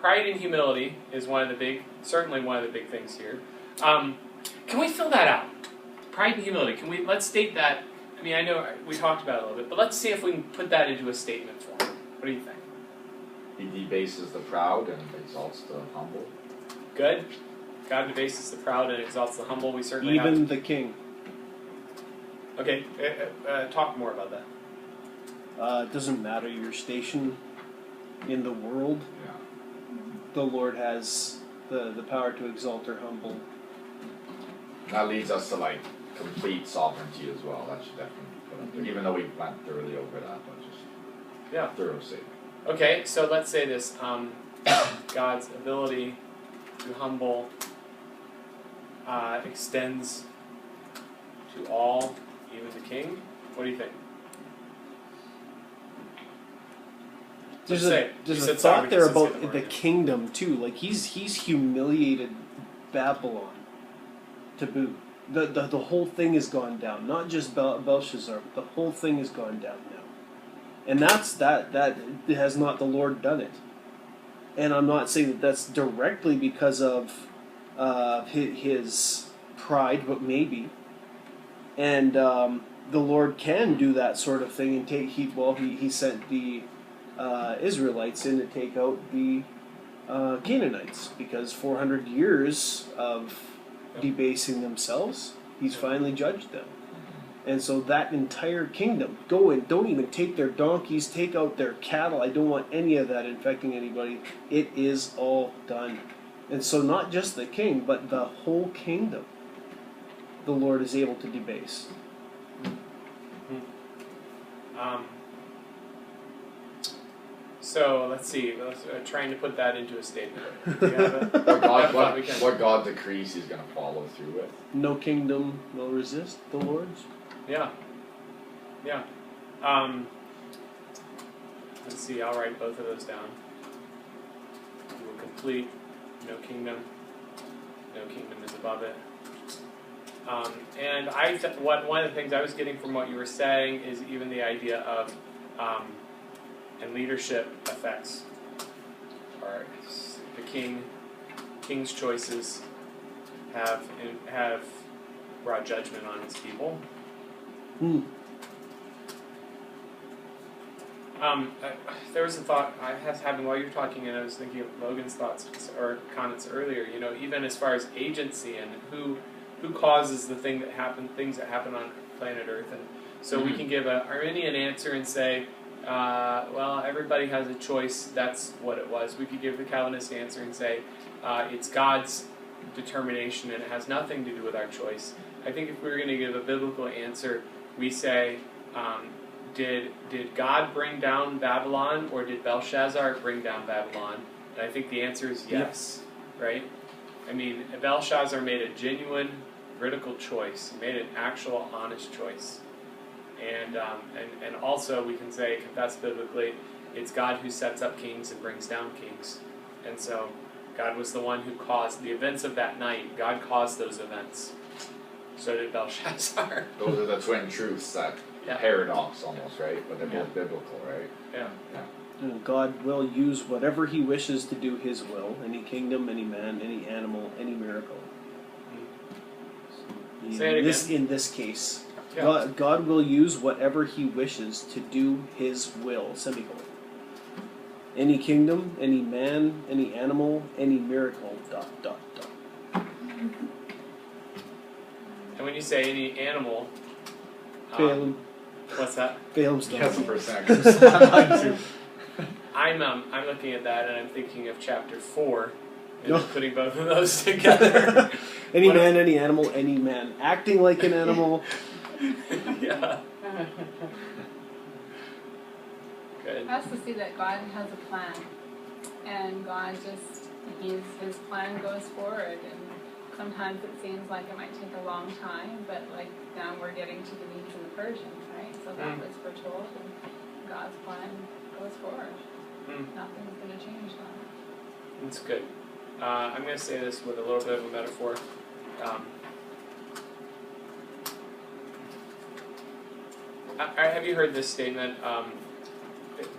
pride and humility is certainly one of the big things here. Can we fill that out? Pride and humility. Let's state that. I mean, I know we talked about it a little bit, but let's see if we can put that into a statement form. What do you think? He debases the proud and exalts the humble. Good. God debases the proud and exalts the humble. We certainly even the king. Okay, talk more about that. It doesn't matter your station in the world. Yeah. The Lord has the power to exalt or humble. That leads us to like complete sovereignty as well. That should definitely be put up there. Even though we went thoroughly over that, but just thorough sake. Okay, so let's say this. God's ability to humble extends to all, even the king. What do you think? There's a thought there about the kingdom too. Like he's humiliated Babylon to boot. The whole thing has gone down. Not just Belshazzar, but the whole thing has gone down now. And that has not the Lord done it. And I'm not saying that that's directly because of his pride, but maybe. And the Lord can do that sort of thing and take heat. Well, he sent the Israelites in to take out the Canaanites because 400 years of debasing themselves, he's finally judged them. And so that entire kingdom, go and don't even take their donkeys, take out their cattle. I don't want any of that infecting anybody. It is all done. And so not just the king, but the whole kingdom, the Lord is able to debase. So let's see. Trying to put that into a statement. What God decrees, he's going to follow through with. No kingdom will resist the Lord's. Yeah. Let's see. I'll write both of those down. We will complete. No kingdom. No kingdom is above it. And one of the things I was getting from what you were saying is even the idea of and leadership effects. Or the king's choices have brought judgment on his people. There was a thought I was having while you were talking, and I was thinking of Logan's thoughts or comments earlier. You know, even as far as agency and who causes things that happen on planet Earth, and so we can give a Arminian answer and say, well, everybody has a choice. That's what it was. We could give the Calvinist answer and say, it's God's determination and it has nothing to do with our choice. I think if we were going to give a biblical answer, we say, did God bring down Babylon or did Belshazzar bring down Babylon? And I think the answer is yes, right? I mean, Belshazzar made a genuine, critical choice. He made an actual, honest choice. And also we can say, confess biblically, it's God who sets up kings and brings down kings. And so God was the one who caused the events of that night. God caused those events. So did Belshazzar. Those are the twin truths, that paradox almost, right? But they're both biblical, right? Yeah. And God will use whatever he wishes to do his will. Any kingdom, any man, any animal, any miracle. Say it again. In this case. Yeah. God will use whatever he wishes to do his will, semicolon. Any kingdom, any man, any animal, any miracle, ... And when you say any animal, Balaam. What's that? Balaam's Yes, donkey. for a second. I'm looking at that and I'm thinking of chapter 4 and putting both of those together. Any man, any animal, any man. Acting like an animal. Yeah. Good. I also see that God has a plan, and God just, his plan goes forward, and sometimes it seems like it might take a long time, but like now we're getting to the Medes and the Persians, right? So that was foretold, and God's plan goes forward. Nothing's going to change that. That's good. I'm going to say this with a little bit of a metaphor. Have you heard this statement?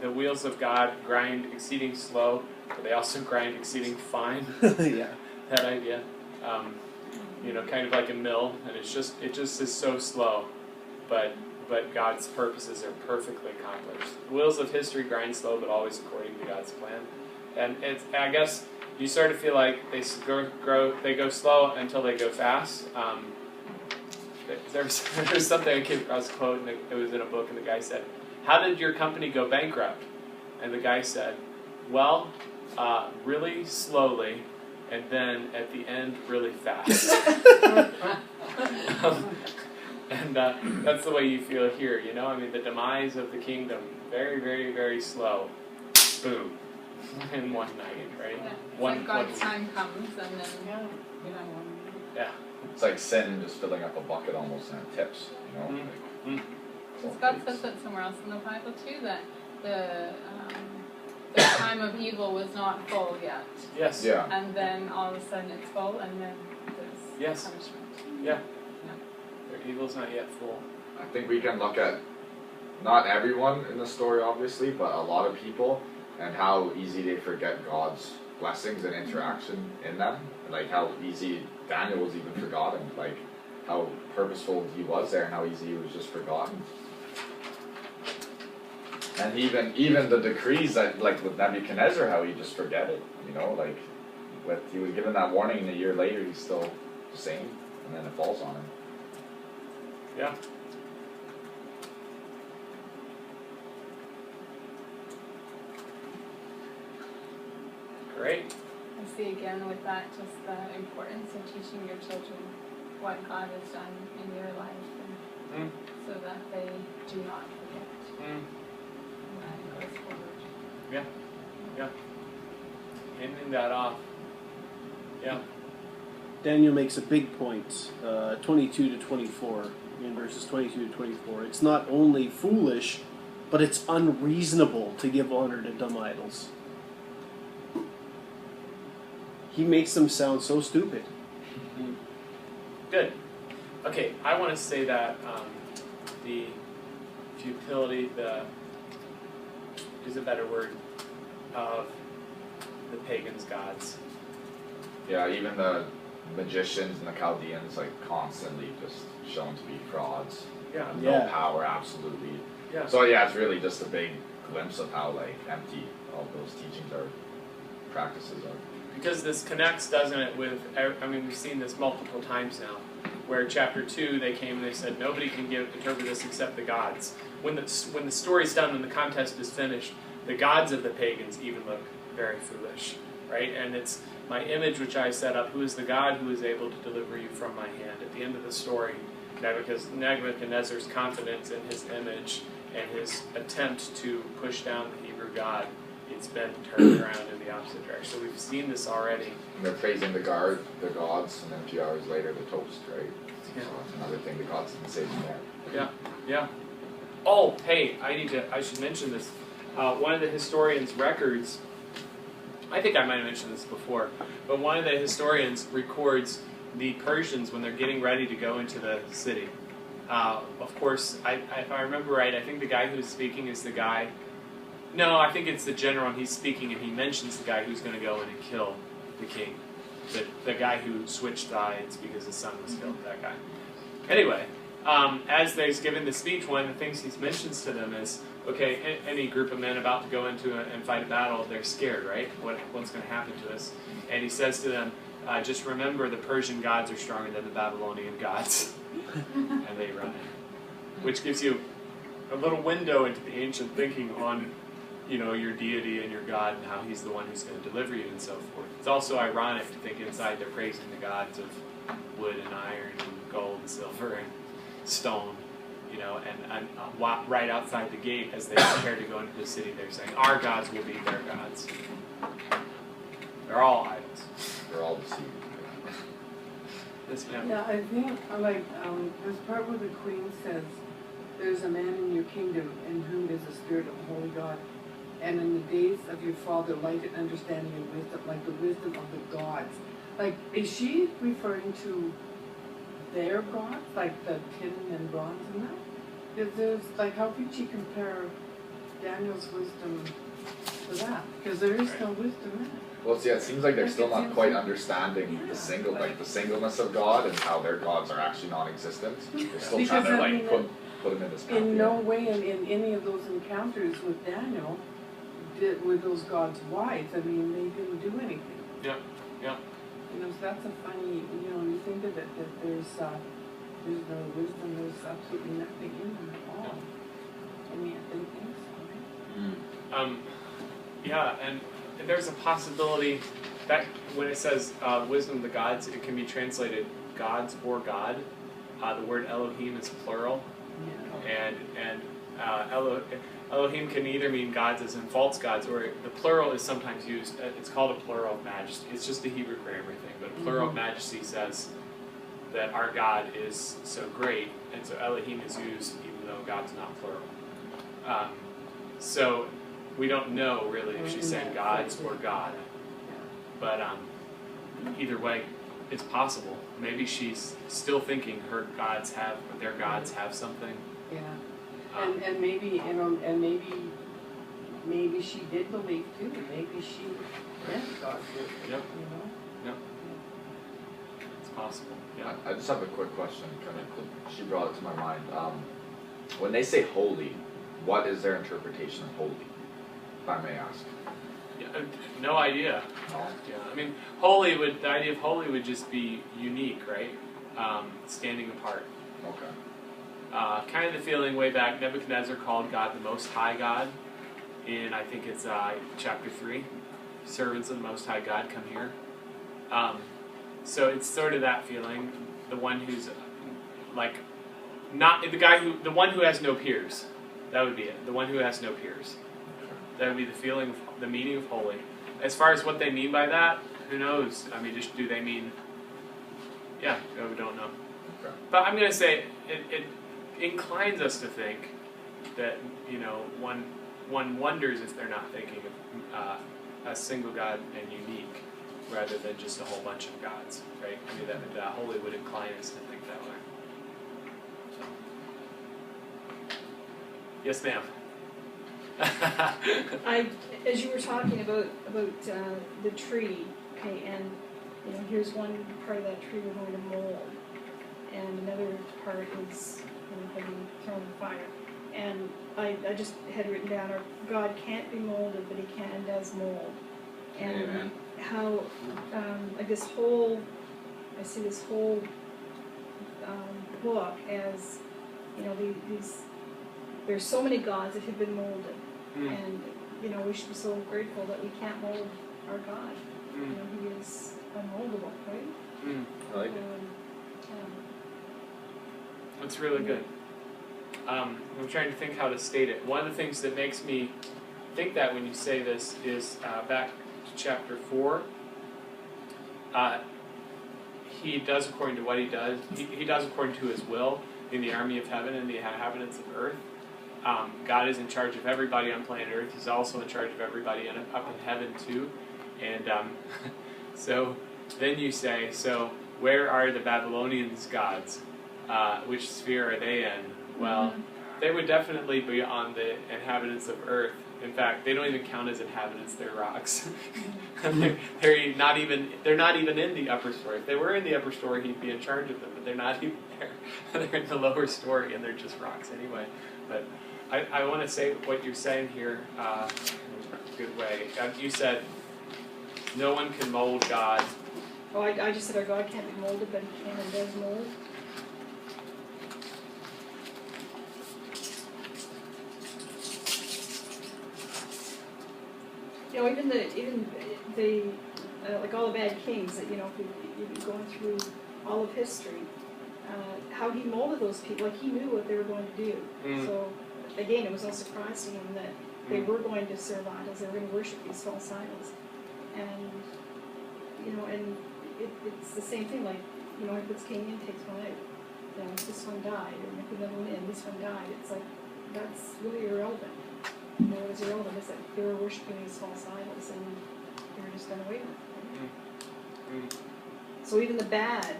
the wheels of God grind exceeding slow, but they also grind exceeding fine. Yeah. That idea. Kind of like a mill, and it just is so slow, but God's purposes are perfectly accomplished. The wheels of history grind slow, but always according to God's plan. And I guess you sort of feel like they go slow until they go fast. There's something I came across a quote, and it was in a book, and the guy said, "How did your company go bankrupt?" And the guy said, "Well, really slowly, and then at the end, really fast." And that's the way you feel here, I mean, the demise of the kingdom, very, very, very slow. Boom. In one night, right? Yeah. When God's time comes, and then, Yeah. It's like sin just filling up a bucket almost, and it tips, God says that somewhere else in the Bible too, that the time of evil was not full yet. Yes. Yeah. And then all of a sudden it's full, and then there's punishment. Yeah. Their evil's not yet full. I think we can look at not everyone in the story, obviously, but a lot of people, and how easy they forget God's blessings and interaction in them. Like how easy Daniel was even forgotten. Like how purposeful he was there, and how easy he was just forgotten. And even the decrees that, like with Nebuchadnezzar, how he just forget it. Like he was given that warning, and a year later he's still the same, and then it falls on him. Yeah. Great. I see again with that just the importance of teaching your children what God has done in your life, and so that they do not forget. And that goes forward. Yeah. Ending that off. Yeah. Daniel makes a big point, 22 to 24, in verses 22 to 24. It's not only foolish, but it's unreasonable to give honor to dumb idols. He makes them sound so stupid. Good. Okay, I want to say that the futility, is a better word, of the pagans' gods. Yeah, even the magicians and the Chaldeans, like, constantly just shown to be frauds. Yeah. No power, absolutely. Yeah. So yeah, it's really just a big glimpse of how, like, empty all those teachings are, practices are. Because this connects, doesn't it, with, we've seen this multiple times now, where chapter 2, they came and they said, nobody can interpret this except the gods. When the story's done and the contest is finished, the gods of the pagans even look very foolish, right? And it's my image which I set up, who is the God who is able to deliver you from my hand? At the end of the story, Nebuchadnezzar's confidence in his image and his attempt to push down the Hebrew God, it's been turned around in the opposite direction. So we've seen this already. And they're praising the gods, and then a few hours later the toast, right? Yeah. So that's another thing the gods didn't say there. Yeah, yeah. Oh, hey, I should mention this. One of the historians' records, I think I might have mentioned this before, but one of the historians records the Persians when they're getting ready to go into the city. Of course, if I remember right, I think the guy who's speaking is the guy. No, I think it's the general, and he's speaking, and he mentions the guy who's going to go in and kill the king. The guy who switched sides because his son was killed, that guy. Anyway, as he's giving the speech, one of the things he mentions to them is, okay, any group of men about to go into and fight a battle, they're scared, right? What's going to happen to us? And he says to them, just remember the Persian gods are stronger than the Babylonian gods. And they run in. Which gives you a little window into the ancient thinking on your deity and your God and how he's the one who's going to deliver you and so forth. It's also ironic to think inside they're praising the gods of wood and iron and gold and silver and stone, and right outside the gate as they prepare to go into the city, they're saying, our gods will be their gods. They're all idols. They're all deceived. Yeah, I think, this part where the Queen says, there's a man in your kingdom in whom is the spirit of the Holy God, and in the days of your father, light and understanding and wisdom, like the wisdom of the gods. Like, is she referring to their gods, like the tin and bronze and that? There's, like, how could she compare Daniel's wisdom for that? Because there is no wisdom in it. Well, yeah, it seems like they're still not quite understanding the singleness of God and how their gods are actually non-existent. They're still Because, trying to I mean, put them in this pantheon. In no way in any of those encounters with Daniel were those gods wise. I mean, they didn't do anything. Yeah, yeah. You know, so that's a funny, you know, when you think of it, that there's no wisdom, there's absolutely nothing in them at all. And yet they think so, right? Yeah, and there's a possibility that when it says wisdom of the gods, it can be translated gods or God. The word Elohim is plural, Yeah. and Elohim can either mean gods as in false gods, or the plural is sometimes used. It's called a plural of majesty. It's just the Hebrew grammar thing, but a plural of majesty says that our God is so great, and so Elohim is used even though God's not plural. So we don't know really if she's saying gods or God, but either way, it's possible. Maybe she's still thinking their gods have something. Yeah. And maybe, you know, and maybe she did believe too. Maybe she meant God's word. Yep. You know. Yep. It's possible. Yeah. I just have a quick question. She brought it to my mind. When they say holy, what is their interpretation of holy? If I may ask. Yeah, no idea. No? Yeah, I mean, the idea of holy would just be unique, right? Standing apart. Okay. Kind of the feeling way back, Nebuchadnezzar called God the Most High God in, I think it's chapter 3. Servants of the Most High God, come here. So it's sort of that feeling, the one who's like, the one who has no peers. That would be it. The one who has no peers. That would be the feeling, the meaning of holy. As far as what they mean by that, who knows? I mean, do they mean? Yeah, we don't know. Okay. But I'm going to say it inclines us to think that, you know, one wonders if they're not thinking of a single God and unique, rather than just a whole bunch of gods, right? I mean, that holy would incline us to think that way. So. Yes, ma'am. As you were talking about the tree, okay, and you know, here's one part of that tree we're going to mold, and another part is going to be thrown in fire. And I just had written down, our God can't be molded, but He can and does mold. And Amen. how like this whole, I see this whole book as, you know, these. There's so many gods that have been molded, and you know, we should be so grateful that we can't mold our God. You know, He is unmoldable, right? I like it. That's really good. I'm trying to think how to state it. One of the things that makes me think that when you say this is back to chapter 4. He does according to what He does. He does according to His will in the army of heaven and the inhabitants of earth. God is in charge of everybody on planet Earth. He's also in charge of everybody up in heaven too. And so then you say, so where are the Babylonians' gods? Which sphere are they in? Well, they would definitely be on the inhabitants of Earth. In fact, they don't even count as inhabitants; they're rocks. they're not even in the upper story. If they were in the upper story, He'd be in charge of them, but they're not even there. They're in the lower story, and they're just rocks anyway. But I want to say what you're saying here in a good way. You said no one can mold God. Oh, I just said our God can't be molded, but He can and does mold. You know, even the like all the bad kings that, you know, if you're going through all of history, how He molded those people, like He knew what they were going to do. So again, it was no surprise to Him that they were going to serve idols, they were going to worship these false idols, and you know, and it's the same thing. Like, you know, He puts king in, takes one out. You know, this one died, and they put another one in, this one died. It's like, that's really irrelevant. You know, what is irrelevant is that they were worshiping these false idols, and they were just done away with. So even the bad,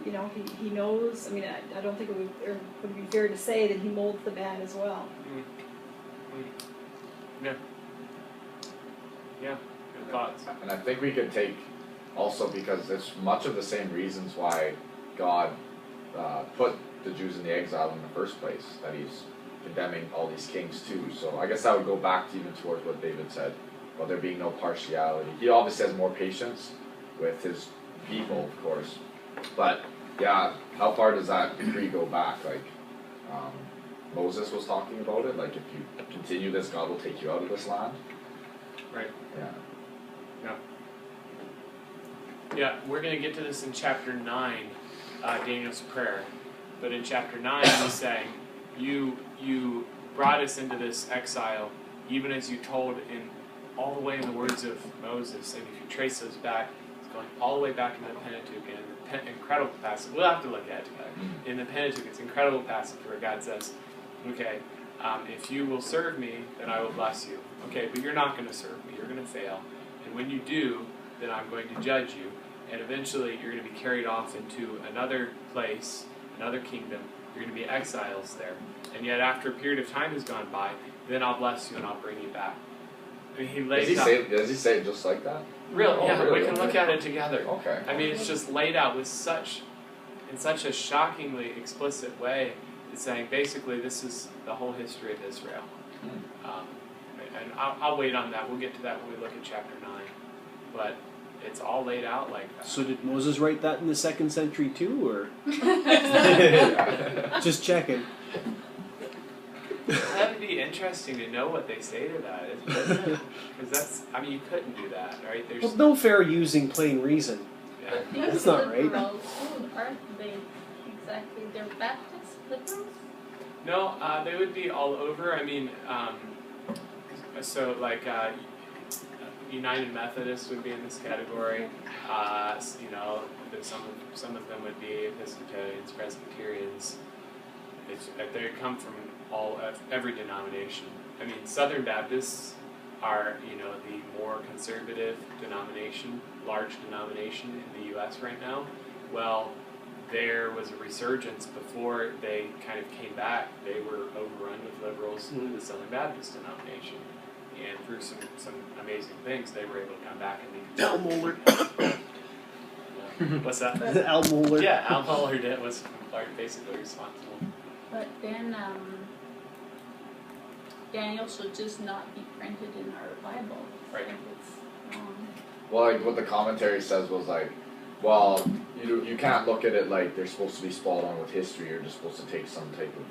you know, he knows. I mean, I don't think it would be fair to say that he molds the bad as well. Yeah. Yeah. Good thoughts. And I think we could take also, because it's much of the same reasons why God put the Jews in the exile in the first place, that he's condemning all these kings too. So I guess that would go back to even towards what David said about there being no partiality. He obviously has more patience with his people, of course. But yeah, how far does that decree go back? Like Moses was talking about it, like if you continue this, God will take you out of this land. Right. Yeah. Yeah, we're going to get to this in chapter 9, Daniel's prayer. But in chapter 9, he's saying, you brought us into this exile, even as you told in all the way in the words of Moses. And if you trace those back, it's going all the way back into the Pentateuch, and incredible passage. We'll have to look at it together. In the Pentateuch, it's an incredible passage where God says, okay, if you will serve me, then I will bless you. Okay, but you're not going to serve me. You're going to fail. And when you do, then I'm going to judge you. And eventually you're going to be carried off into another place, another kingdom. You're going to be exiles there. And yet after a period of time has gone by, then I'll bless you and I'll bring you back. I mean, he lays out... Does he say it just like that? Really? Oh, yeah, really? we can look at it together. Okay. I mean, it's just laid out with in such a shockingly explicit way. It's saying basically this is the whole history of Israel. And I'll wait on that. We'll get to that when we look at chapter 9. But it's all laid out like that. So did Moses write that in the 2nd century too, or just checking? That would be interesting to know what they say to that, because you couldn't do that, right? There's no fair using plain reason. Yeah. That's not right. Liberals, aren't they exactly? They're Baptist liberals? No, they would be all over. I mean, so like United Methodists would be in this category. You know, some of them would be Episcopalians, Presbyterians. They come from every denomination. I mean, Southern Baptists are, you know, the more conservative denomination, large denomination in the U.S. right now. Well, there was a resurgence before they kind of came back. They were overrun with liberals in the Southern Baptist denomination. And through some amazing things, they were able to come back and be... Al Mohler. What's that? Al Mohler. Yeah, Al Mohler was basically responsible. But then Daniel should just not be printed in our Bible. Right. If it's wrong. Well, like what the commentary says was like, well, you can't look at it like they're supposed to be spot on with history. You're just supposed to take some type of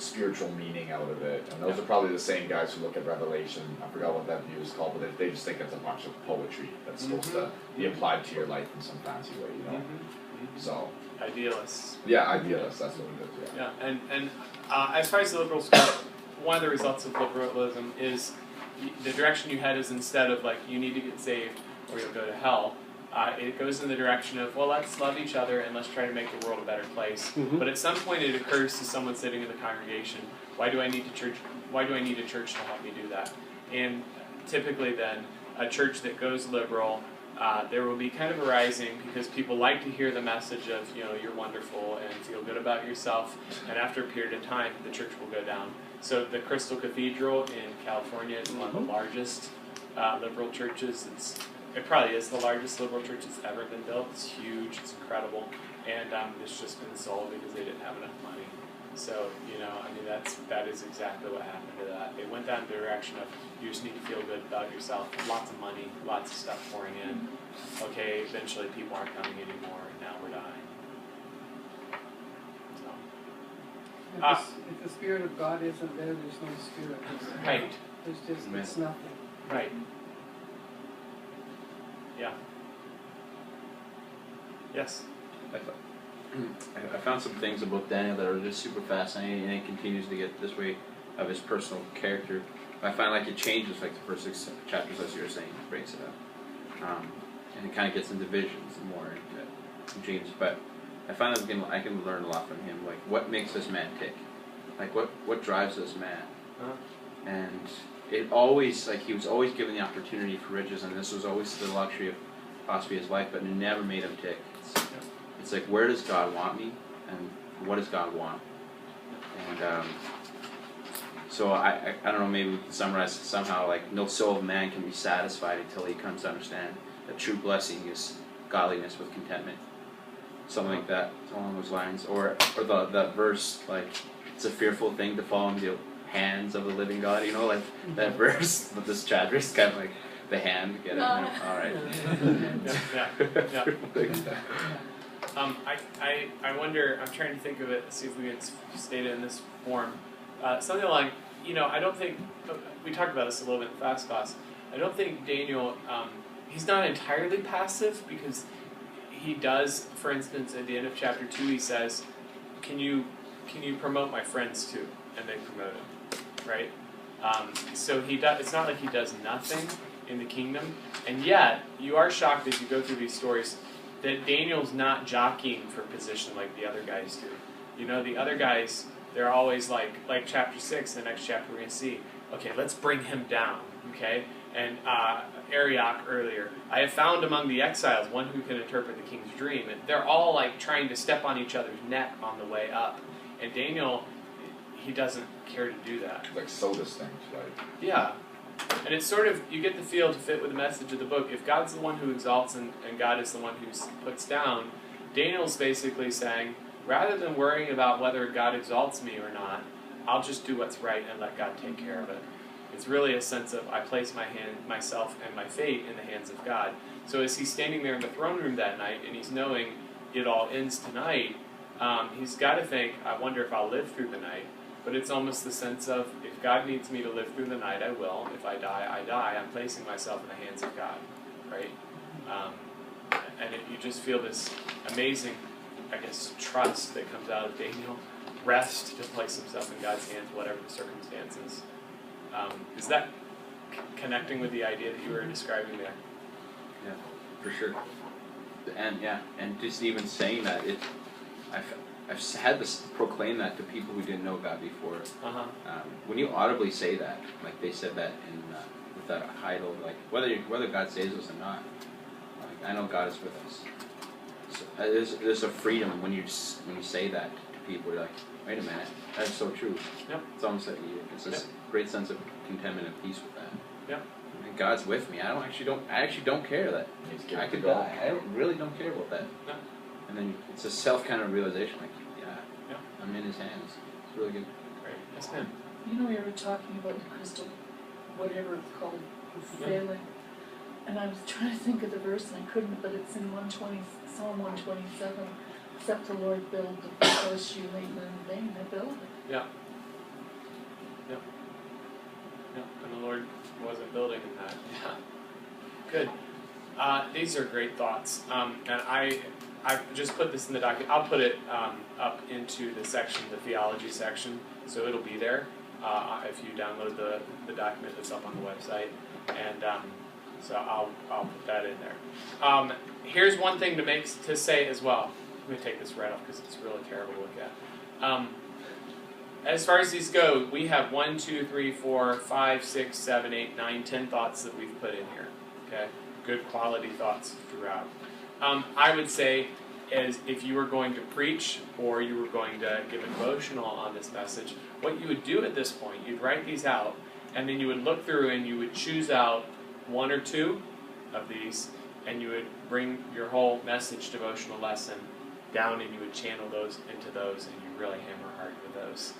spiritual meaning out of it. And those are probably the same guys who look at Revelation. I forgot what that view is called, but they just think it's a bunch of poetry that's supposed to be applied to your life in some fancy way, you know? So... Idealists. Yeah, idealists, that's what it is, yeah. Yeah, and as far as the liberals go, one of the results of liberalism is the direction you head is instead of like, you need to get saved or you'll go to hell, it goes in the direction of, well, let's love each other and let's try to make the world a better place. But at some point it occurs to someone sitting in the congregation, why do I need a church to help me do that? And typically then, a church that goes liberal, there will be kind of a rising because people like to hear the message of, you know, you're wonderful and feel good about yourself. And after a period of time, the church will go down. So the Crystal Cathedral in California is one of the largest liberal churches. It probably is the largest liberal church that's ever been built. It's huge. It's incredible. And it's just been sold because they didn't have enough money. So, you know, I mean, that is exactly what happened to that. They went down the direction of, you just need to feel good about yourself. Lots of money, lots of stuff pouring in. Okay, eventually people aren't coming anymore, and now we're dying. So. If the Spirit of God isn't there, there's no Spirit. Right. There's just, it's nothing. Right. Yeah. Yes? I found some things about Daniel that are just super fascinating, and it continues to get this way of his personal character. I find like it changes like the first 6 chapters, as you were saying, it breaks it up, and it kind of gets into visions more into dreams. But I find that I can learn a lot from him. Like, what makes this man tick? Like, what drives this man? And it always, like, he was always given the opportunity for riches, and this was always the luxury of possibly his life, but it never made him tick. it's like, where does God want me, and what does God want? And so I don't know, maybe we can summarize it somehow, like, no soul of man can be satisfied until he comes to understand that true blessing is godliness with contentment. Something like that, along those lines. Or that verse, like, it's a fearful thing to fall into the hands of the living God, you know, like that verse with this chapter is kind of like the hand, get it? No. All right. I wonder, I'm trying to think of it, see if we can state it in this form. Something like, I don't think, we talked about this a little bit in fast class, I don't think Daniel, he's not entirely passive, because he does, for instance, at the end of chapter 2, he says, can you promote my friends too? And they promote him, right? So he does, it's not like he does nothing in the kingdom, and yet, you are shocked as you go through these stories that Daniel's not jockeying for position like the other guys do. The other guys, they're always like chapter 6, the next chapter we're going to see, okay, let's bring him down, okay? And Arioch earlier, I have found among the exiles one who can interpret the king's dream. And they're all like trying to step on each other's neck on the way up. And Daniel, he doesn't care to do that. Like so distinct, right? Yeah. And it's sort of, you get the feel to fit with the message of the book. If God's the one who exalts and God is the one who puts down, Daniel's basically saying, rather than worrying about whether God exalts me or not, I'll just do what's right and let God take care of it. It's really a sense of, I place myself and my fate in the hands of God. So as he's standing there in the throne room that night, and he's knowing it all ends tonight, he's got to think, I wonder if I'll live through the night. But it's almost the sense of, if God needs me to live through the night, I will. If I die, I die. I'm placing myself in the hands of God, right? And you just feel this amazing, I guess, trust that comes out of Daniel. Rest to place himself in God's hands, whatever the circumstances. Is that connecting with the idea that you were describing there? Yeah, for sure. And just even saying that, I've had to proclaim that to people who didn't know God before. When you audibly say that, like they said that in with that idol, like whether God saves us or not, like, I know God is with us. So, there's a freedom when you say that to people. You're like, wait a minute, that's so true. Yep. It's almost like it's this great sense of contentment and peace with that. Yep. And God's with me. I actually don't care that I could die. I really don't care about that. No. And then it's a self kind of realization, like, I'm in His hands. It's really good. Great. Yes, ma'am. We were talking about the crystal, whatever it's called, failing. And I was trying to think of the verse and I couldn't, but it's in Psalm 127. Except the Lord build the house, you labor in vain, they build it. Yeah. And the Lord wasn't building in that. Yeah. Good. These are great thoughts. And I just put this in the document. I'll put it up into the section, the theology section, so it'll be there if you download the document that's up on the website. And so I'll put that in there. Here's one thing to say as well. Let me take this right off because it's really terrible to look at. As far as these go, we have 1, 2, 3, 4, 5, 6, 7, 8, 9, 10 thoughts that we've put in here. Okay, good quality thoughts throughout. I would say, as if you were going to preach or you were going to give a devotional on this message, what you would do at this point, you'd write these out, and then you would look through and you would choose out 1 or 2 of these, and you would bring your whole message devotional lesson down, and you would channel those into those, and you really hammer hard with those.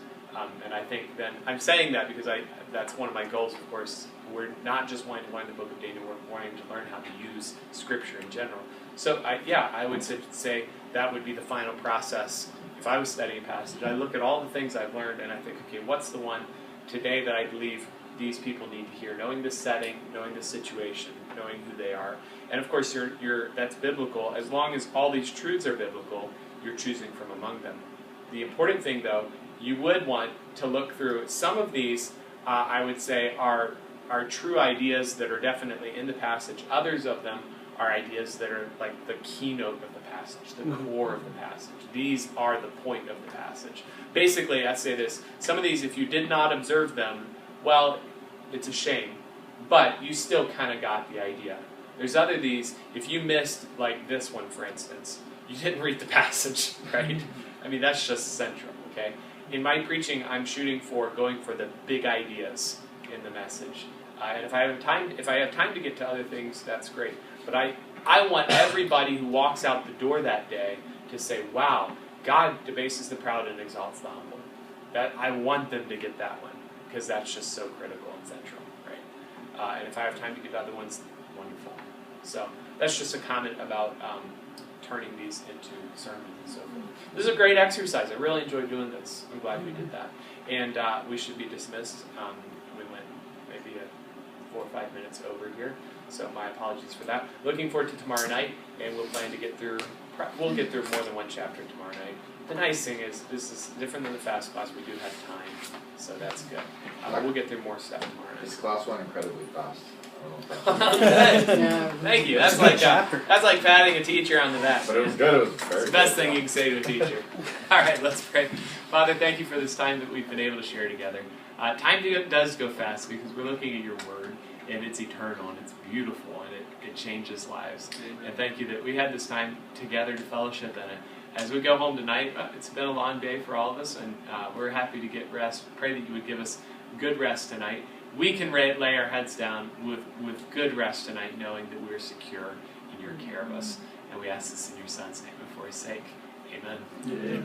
And I think then, I'm saying that because that's one of my goals, of course. We're not just wanting to learn the book of Daniel, we're wanting to learn how to use Scripture in general. So, I would say that would be the final process. If I was studying a passage, I look at all the things I've learned, and I think, okay, what's the one today that I believe these people need to hear? Knowing the setting, knowing the situation, knowing who they are. And of course, that's biblical. As long as all these truths are biblical, you're choosing from among them. The important thing, though, you would want to look through some of these, I would say, are true ideas that are definitely in the passage. Others of them are ideas that are like the keynote of the passage, the core of the passage. These are the point of the passage. Basically, I say this, some of these, if you did not observe them, well, it's a shame, but you still kind of got the idea. There's other these, if you missed, like this one, for instance, you didn't read the passage, right? I mean, that's just central, okay? In my preaching, I'm shooting for going for the big ideas in the message. And if I have time to get to other things, that's great. But I want everybody who walks out the door that day to say, wow, God debases the proud and exalts the humble. That I want them to get that one, because that's just so critical and central, right? And if I have time to get to other ones, wonderful. So that's just a comment about turning these into sermons and so forth. This is a great exercise. I really enjoyed doing this. I'm glad we did that. And we should be dismissed. We went maybe 4 or 5 minutes over here, so my apologies for that. Looking forward to tomorrow night, and we'll plan to get through. We'll get through more than one chapter tomorrow night. The nice thing is, this is different than the fast class. We do have time, so that's good. We'll get through more stuff tomorrow night. This class went incredibly fast. Yeah. Thank you. That's like patting a teacher on the back. But it was good. It was very It's the best good. thing you can say to a teacher. All right, let's pray. Father, thank you for this time that we've been able to share together. Time does go fast because we're looking at your word, and it's eternal, and it's beautiful, and it changes lives. And thank you that we had this time together to fellowship in it. As we go home tonight, it's been a long day for all of us, and we're happy to get rest. Pray that you would give us good rest tonight. We can lay our heads down with good rest tonight, knowing that we're secure in your care of us. And we ask this in your Son's name and for his sake. Amen. Yeah.